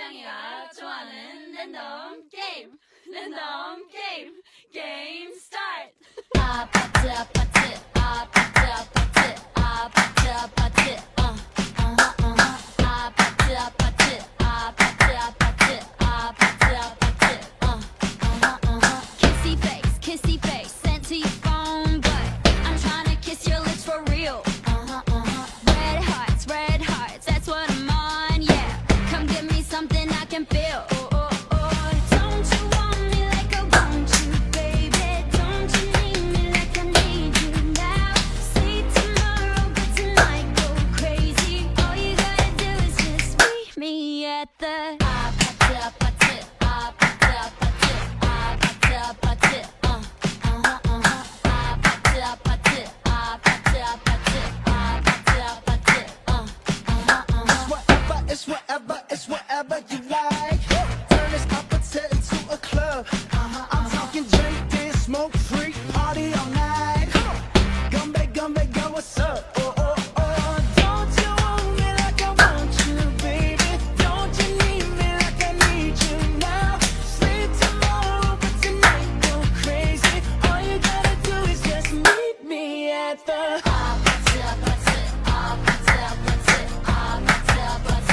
고양이가 좋아하는 랜덤 게임 게임 스타트. 아파트 아파트 아파트 아파트 아파트 아파트 아파트 아파트 아파트 아파트 아파트 kissy face sent to your phone, but I'm trying to kiss your lips for real. Red hearts, that's what I'm on, yeah. Come give me something I can feel. Don't you want me like I want you, baby? Don't you need me like I need you now? See tomorrow, but tonight go crazy. All you gotta do is just meet me at the 아파트 아파트 아파트 아파트 아파트 아파트 아파트 아파트 아파트 아파트 It's whatever you like. Turn this opposite into a club. I'm talking drink, this smoke free, party all night. Come back, girl, what's up? Don't you want me like I want you, baby? Don't you need me like I need you now? Sleep tomorrow, but tonight go crazy. All you gotta do is just meet me at the 아파트 아파트 아파트 아파트 아파트 아파트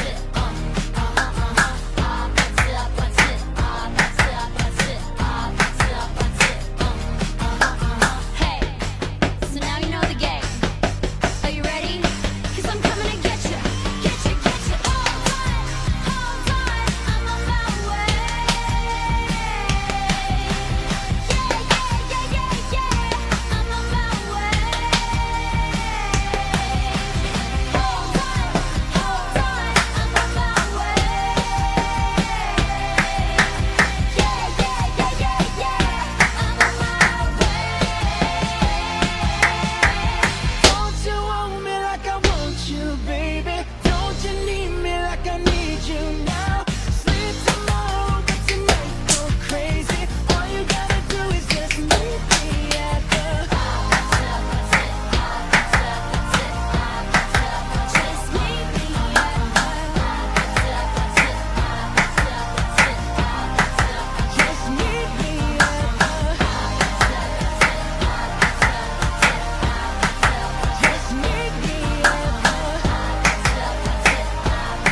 Hey, so now you know the game. Are you ready? 'Cause I'm coming to get you. Hold on, I'm on my way. Yeah, I'm on my way. Hold on, I'm on my way. Don't you want me like I want you, baby? Don't you need me like I need you now? Sleep tomorrow, but tonight go crazy. All you gotta do is just meet me at the Just meet me just meet me at the just meet me at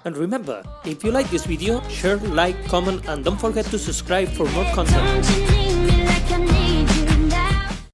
And remember, if you like this video, share, like, comment and don't forget to subscribe for more content. Don't you need me like I need